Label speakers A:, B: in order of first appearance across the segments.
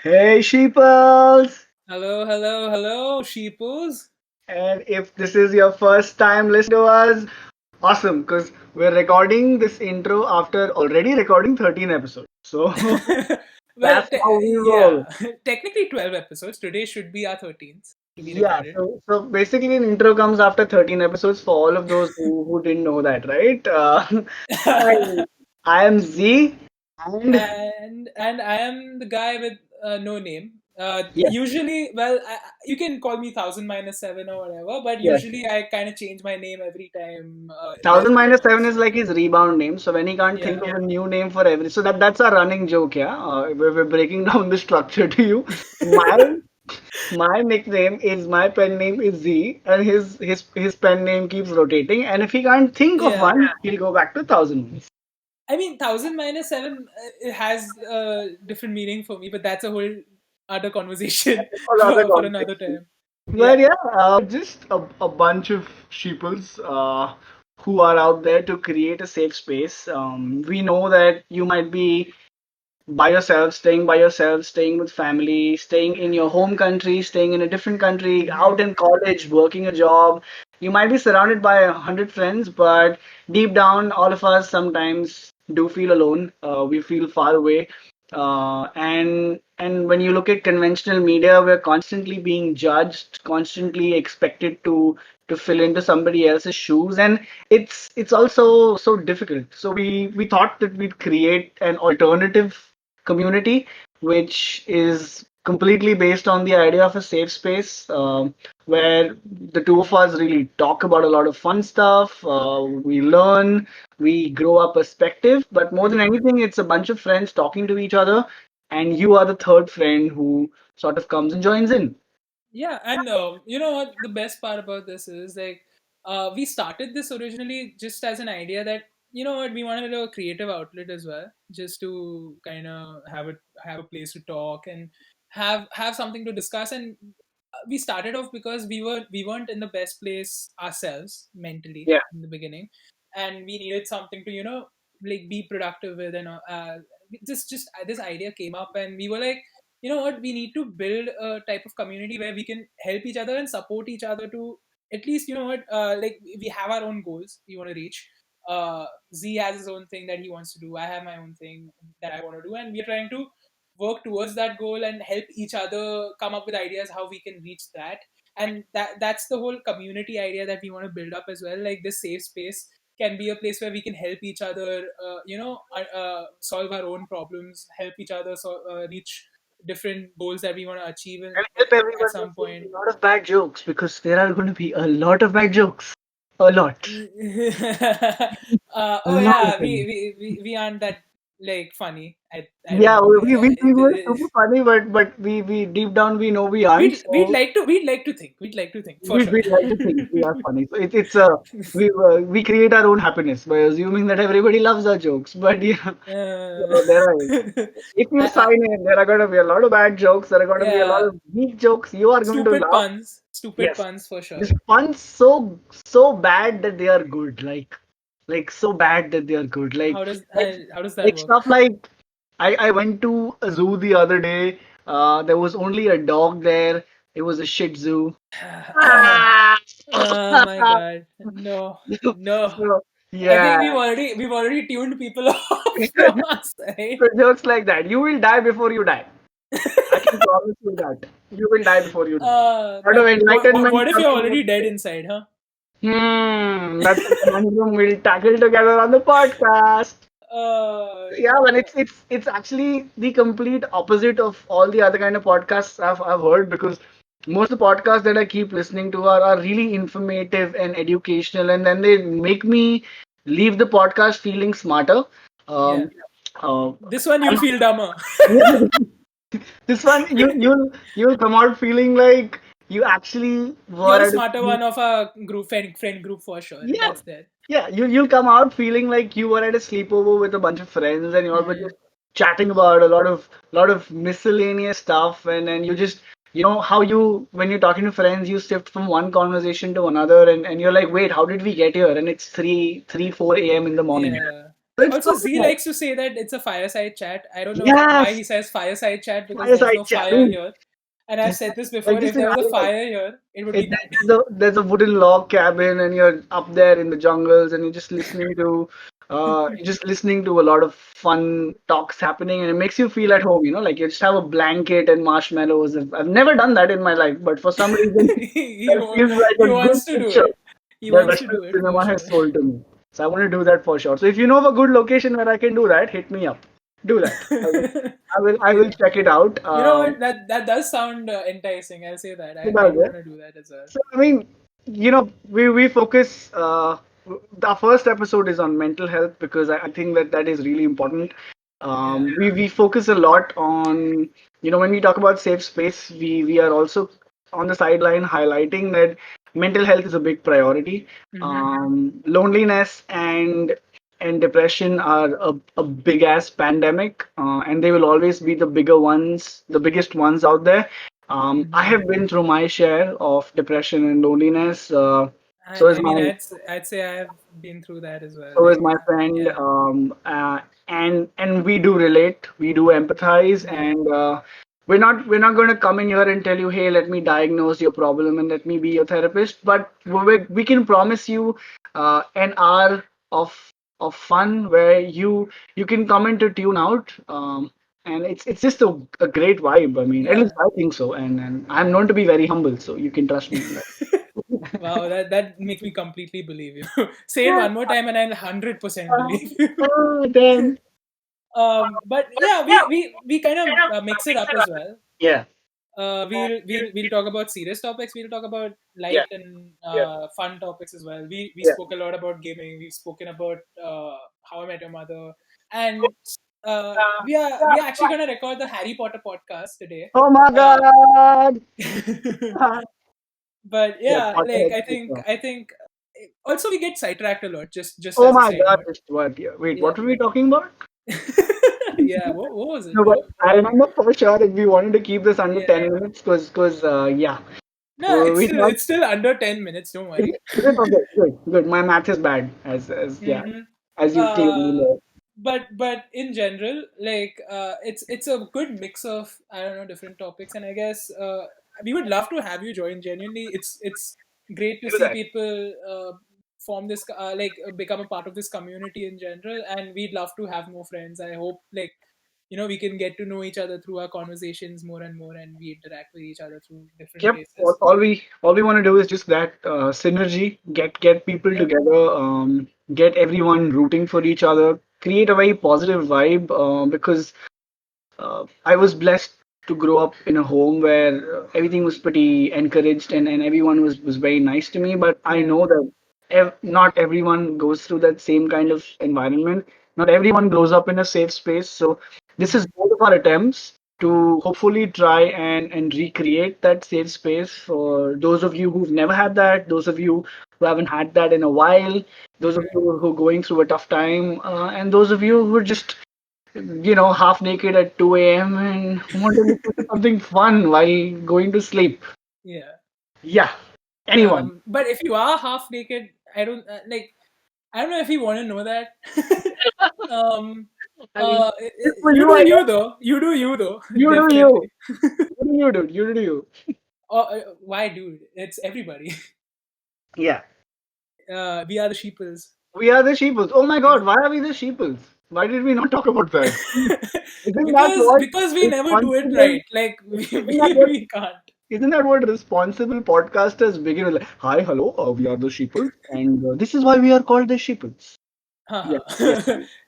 A: Hey, Sheeples!
B: Hello, hello, hello, Sheeples.
A: And if this is your first time listening to us, awesome, because we're recording this intro after already recording 13 episodes. So
B: well,
A: that's how we
B: yeah,
A: roll.
B: technically 12 episodes. Today should be our 13th to be
A: Yeah,
B: recorded.
A: so basically, an intro comes after 13 episodes for all of those who didn't know that, right? Hi, I am Z, and
B: and I am the guy with no name.
A: yes,
B: Usually, you can call me thousand minus seven or whatever, but
A: yes.
B: usually I kind of change my name every time there's
A: Thousand
B: a
A: minus seven
B: difference.
A: is like his rebound name. So when he can't think
B: Yeah,
A: of a new name for every, so that's a running joke, yeah. We're breaking down the structure to you. My my nickname is my pen name is Z, and his pen name keeps rotating. And if he can't think of
B: yeah.
A: one, he'll go back to thousand.
B: I mean, thousand minus seven it has a different meaning for me, but that's a whole other conversation
A: For other
B: for another
A: context.
B: time.
A: But
B: Yeah,
A: yeah, we're just a bunch of sheeples who are out there to create a safe space. We know that you might be by yourself, staying with family, staying in your home country, staying in a different country, out in college, working a job. You might be surrounded by 100 friends, but deep down, all of us sometimes do feel alone. We feel far away. And when you look at conventional media, we're constantly being judged, constantly expected to fill into somebody else's shoes, and it's also so difficult. So we thought that we'd create an alternative community, which is completely based on the idea of a safe space where the two of us really talk about a lot of fun stuff. We learn, we grow our perspective, but more than anything, it's a bunch of friends talking to each other, and you are the third friend who sort of comes and joins in.
B: yeah, and you know what? The best part about this is like we started this originally just as an idea that you know what we wanted a creative outlet as well, just to kind of have a place to talk and have something to discuss. And we started off because we weren't in the best place ourselves mentally
A: Yeah.
B: in the beginning, and we needed something to like be productive with. And just this idea came up, and we were like, you know what, we need to build a type of community where we can help each other and support each other to at least, you know what, like we have our own goals we want to reach. Z has his own thing that he wants to do, I have my own thing that I want to do, and we're trying to work towards that goal and help each other come up with ideas how we can reach that. And that's the whole community idea that we want to build up as well. Like this safe space can be a place where we can help each other, solve our own problems, help each other reach different goals that we want to achieve
A: And help
B: at
A: everyone
B: some
A: not make
B: point.
A: a lot of bad jokes because there are going to be a lot of bad jokes. A lot. A
B: Oh
A: lot of
B: yeah,
A: them.
B: we aren't that like funny. I don't
A: Yeah,
B: know.
A: we think we're super funny, but we deep down we know we aren't.
B: We'd
A: So
B: like to we'd like to think for sure.
A: we like to think we are funny. So we create our own happiness by assuming that everybody loves our jokes. But yeah, so there are. If you
B: I,
A: sign in, there are going to be a lot of bad jokes. There are going to be a lot
B: yeah,
A: of weak jokes. You are going to laugh.
B: stupid
A: Yes,
B: puns for
A: this
B: sure.
A: fun so bad that they are good. Like so bad that they are good. Like
B: How does that
A: like
B: work?
A: stuff like I went to a zoo the other day. There was only a dog there. It was a Shih Tzu. Ah!
B: Oh my god, no, no.
A: So
B: I
A: yeah,
B: think we've already tuned people off from our side.
A: so jokes like that. You will die before you die. I can promise you that. You will die before you die. A lot of
B: But
A: enlightenment
B: what if you're
A: coming
B: already
A: your
B: dead
A: way.
B: inside, huh?
A: That's a conundrum we'll tackle together on the podcast. Yeah,
B: Yeah.
A: man, it's actually the complete opposite of all the other kind of podcasts I've heard, because most of the podcasts that I keep listening to are really informative and educational, and then they make me leave the podcast feeling smarter.
B: Yeah.
A: Um, uh,
B: This one you'll
A: I'm-
B: feel dumber.
A: this one you'll come out feeling like you actually
B: You're
A: were
B: the
A: at
B: smarter
A: a
B: one of a friend group for sure.
A: yeah.
B: That's there.
A: Yeah, you'll come out feeling like you were at a sleepover with a bunch of friends and you all were
B: Hmm.
A: just chatting about a lot of miscellaneous stuff, and you just how you when you're talking to friends you shift from one conversation to another, and you're like, wait, how did we get here? And it's 3 4 a.m. in the morning.
B: Yeah.
A: It's
B: Also,
A: so
B: Z
A: nice.
B: likes to say that it's a fireside chat. I don't know why
A: Yes,
B: he says fireside chat, because there's
A: fireside
B: no
A: chat.
B: fire here. And I've
A: Just
B: said this
A: like
B: before,
A: just
B: if there was a
A: imagine
B: fire here, it would
A: it,
B: be bad.
A: there's a wooden log cabin and you're up there in the jungles and you're just listening to a lot of fun talks happening and it makes you feel at home, you know, like you just have a blanket and marshmallows. I've never done that in my life, but for some reason that feels like
B: He
A: a good
B: wants to do
A: picture
B: it. He
A: that
B: wants to
A: Russian
B: do it for
A: cinema
B: sure.
A: has sold to me. So I want to do that for sure. So if you know of a good location where I can do that, hit me up. Do that. I will
B: Yeah.
A: check it out.
B: You know what? That does sound enticing. I'll say that. I
A: About
B: do
A: it.
B: want to do that as well.
A: So, I mean, you know, we focus. The first episode is on mental health because I think that that is really important.
B: Yeah.
A: We focus a lot on, you know, when we talk about safe space, we are also on the sideline highlighting that mental health is a big priority.
B: Mm-hmm.
A: Loneliness and depression are a big ass pandemic, and they will always be the bigger ones, the biggest ones out there. I
B: Mm-hmm.
A: have been through my share of depression and loneliness. So is
B: I mean,
A: my
B: I'd say I've been through that as well.
A: so is
B: Like,
A: my friend.
B: yeah,
A: And we do relate, we do empathize,
B: yeah,
A: and we're not going to come in here and tell you, hey, let me diagnose your problem and let me be your therapist. But we can promise you an hour of fun where you can come in to tune out. And it's just a great vibe. I mean, at least
B: yeah.
A: I think so. And I'm known to be very humble, so you can trust me on that.
B: Wow, that makes me completely believe you. Say it
A: Yeah.
B: one more time, and I'll 100% believe you.
A: Then
B: But yeah, we kind of mix it up as well.
A: yeah,
B: We'll talk about serious topics. We'll talk about
A: yeah,
B: light and
A: yeah,
B: fun topics as well. We
A: yeah.
B: spoke a lot about gaming. We've spoken about How I Met Your Mother, and we are actually going to record the Harry Potter podcast today.
A: Oh my
B: Uh,
A: God.
B: but
A: Yeah,
B: yeah, like
A: Potterhead
B: I
A: for
B: think
A: sure.
B: I think also we get sidetracked a lot. Just
A: Oh
B: as a
A: my
B: side
A: God,
B: note.
A: just what? Yeah. Wait,
B: Yeah.
A: what were we talking about?
B: Yeah. What was it?
A: No, but
B: What
A: I
B: were we?
A: remember for sure if we wanted to keep this under
B: Yeah.
A: 10 minutes, because yeah,
B: No, it's
A: we
B: still
A: thought,
B: it's still under 10 minutes. Don't
A: is
B: worry.
A: it okay? Good, good. My math is bad, as yeah,
B: Hmm.
A: as you clearly
B: Uh,
A: know.
B: but in general, like it's a good mix of, I don't know, different topics, and I guess we would love to have you join. Genuinely, it's great to
A: Do
B: see
A: that.
B: people form this become a part of this community in general, and we'd love to have more friends. I hope, like, we can get to know each other through our conversations more and more, and we interact with each other through different
A: Yep. All,
B: places.
A: all we want to do is just that synergy. Get people
B: Yep.
A: together. Get everyone rooting for each other. Create a very positive vibe. Because I was blessed to grow up in a home where everything was pretty encouraged and everyone was very nice to me. But I
B: Yeah.
A: know that not everyone goes through that same kind of environment. Not everyone grows up in a safe space. So this is
B: Hmm.
A: both of our attempts to hopefully try and recreate that safe space for those of you who've never had that, those of you who haven't had that in a while, those of
B: Hmm.
A: you who are going through a tough time, and those of you who are just half naked at 2 a.m. and want to listen to something fun while going to sleep.
B: Yeah.
A: Yeah, anyone.
B: But if you are half naked, I don't like. I don't know if you want to know that. um,
A: I mean, good for
B: you
A: you,
B: do
A: I
B: you
A: guess.
B: though. You do you though.
A: You do you.
B: Definitely.
A: You do you, dude. You do you.
B: Why, dude? It's everybody.
A: Yeah.
B: We are the sheeples.
A: We are the Sheeples. Oh my God, why are we the Sheeples? Why did we not talk about that? Isn't that what
B: Because we never do it
A: responsible?
B: right. Like
A: Isn't that what?
B: we can't.
A: Isn't that what responsible podcasters begin with? Like, hi, hello, we are the Sheeples, and this is why we are called the Sheeples.
B: हाँ
A: Yeah,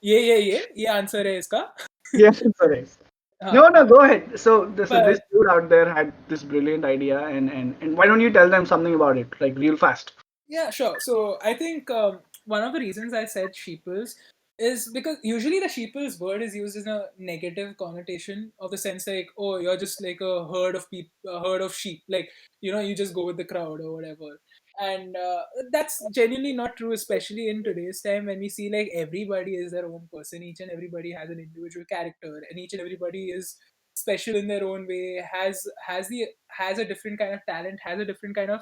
A: yeah,
B: हाँ ये answer है इसका.
A: yeah. Sorry. No,
B: हाँ.
A: no, go ahead. So this
B: But
A: dude out there had this brilliant idea, and why don't you tell them something about it, like real fast?
B: yeah, sure. So I think one of the reasons I said sheeples is because usually the sheeples word is used in a negative connotation, of the sense like, oh, you're just like a herd of people, a herd of sheep, like, you just go with the crowd or whatever. And that's genuinely not true, especially in today's time when we see like everybody is their own person, each and everybody has an individual character, and each and everybody is special in their own way, has a different kind of talent, has a different kind of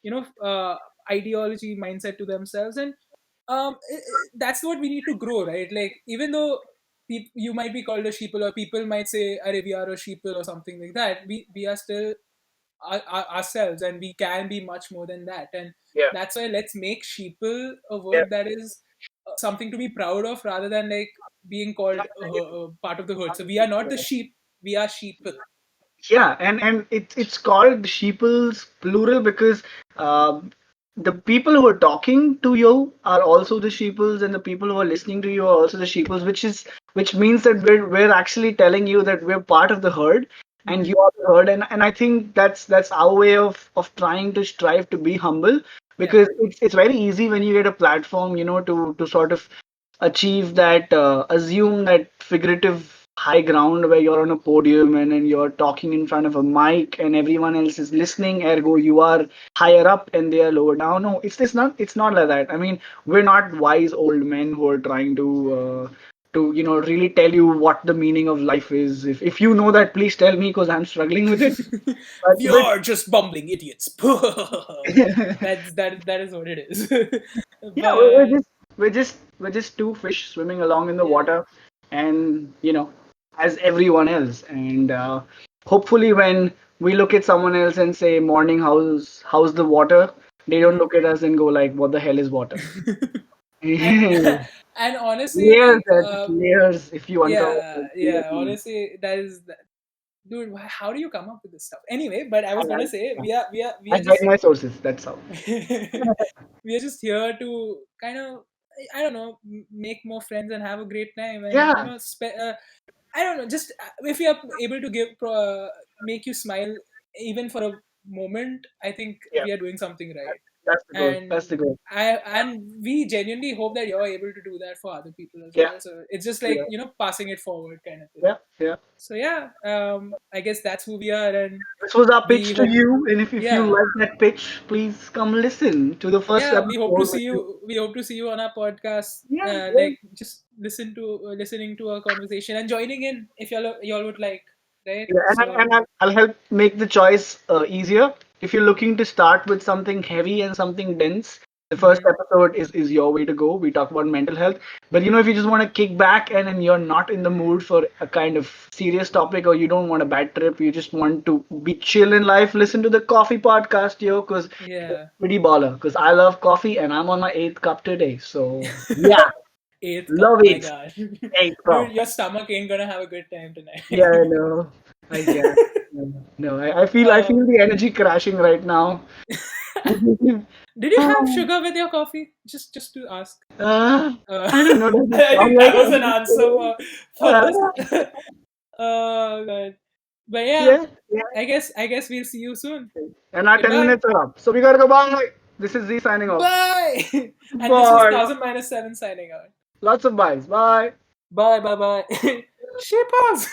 B: you know uh, ideology mindset to themselves. And that's what we need to grow, right? Like, even though you might be called a sheeple, or people might say, "Arey, we are a sheeple," or something like that. We are still ourselves, and we can be much more than that. And
A: Yeah.
B: that's why let's make sheeple a
A: Yeah.
B: word that is something to be proud of, rather than like being called part of the herd. So we are not the sheep; we are sheeple.
A: Yeah, and it's called sheeples plural because um, the people who are talking to you are also the sheeples, and the people who are listening to you are also the sheeples, which means that we're actually telling you that we're part of the herd, and you
B: Hmm.
A: are the herd, and I think that's our way of trying to strive to be humble,
B: Yeah.
A: because it's very easy when you get a platform, to sort of achieve that, assume that figurative high ground where you're on a podium, and you're talking in front of a mic and everyone else is listening, ergo you are higher up and they are lower down. No, it's not like that. I mean, we're not wise old men who are trying to really tell you what the meaning of life is. If you know that, please tell me, because I'm struggling with it.
B: We
A: But
B: are just bumbling idiots. That is what it is.
A: yeah, we're
B: But
A: just we're just two fish swimming along in the
B: yeah.
A: water, and as everyone else. And hopefully, when we look at someone else and say, "Morning, how's the water?" They don't
B: Mhm.
A: look at us and go like, "What the hell is water?"
B: and
A: Layers,
B: and honestly, like,
A: layers. If you uncover,
B: yeah,
A: layers.
B: yeah, honestly, that is dude, how do you come up with this stuff? Anyway, but I was gonna say,
A: Yeah.
B: we
A: I
B: are
A: hide
B: just
A: my sources. That's how.
B: we are just here to kind of, I don't know, make more friends and have a great time, and
A: Yeah,
B: I don't know, just if we are able to make you smile even for a moment, I think
A: yeah.
B: we are doing something right.
A: That's the goal. That's
B: And
A: the goal.
B: we genuinely hope that you're able to do that for other people as
A: Yeah,
B: well. So it's just like,
A: yeah,
B: passing it forward kind of thing.
A: yeah, yeah.
B: So yeah, I guess that's who we are, and
A: This was our
B: we
A: pitch to
B: hope,
A: you, and if you
B: yeah,
A: like that pitch, please come listen to the first
B: yeah, we hope to
A: episode.
B: see you. We hope to see you on our podcast.
A: Yeah, yeah,
B: Like, just listening to our conversation and joining in if y'all would like, right?
A: yeah. And, I,
B: So
A: and I'll help make the choice easier. If you're looking to start with something heavy and something dense, the first
B: mhm.
A: episode is your way to go. We talk about mental health. But if you just want to kick back and you're not in the mood for a kind of serious topic, or you don't want a bad trip, you just want to be chill in life, listen to the coffee podcast, because it's
B: Yeah,
A: pretty baller. Because I love coffee and I'm on my eighth cup today. So yeah,
B: eighth cup.
A: love
B: My
A: it.
B: God,
A: Eighth
B: dude,
A: cup.
B: your stomach ain't gonna have a good time
A: Yeah, I
B: tonight.
A: know. I guess. No, no, I feel
B: um,
A: the energy crashing right now.
B: did you have sugar with your coffee? Just to ask.
A: uh,
B: Uh,
A: I don't know. Does it
B: I
A: sound
B: think
A: like
B: that was an answer
A: it?
B: for this. Oh god. But yeah,
A: Yeah, yeah.
B: I guess we'll see you soon.
A: And our 10
B: Goodbye.
A: minutes are up. So we gotta go bye. This is Z signing off.
B: Bye. And this is
A: Bye.
B: 1000 minus 7 signing out.
A: Lots of byes. Bye.
B: Bye bye bye. Sheeples.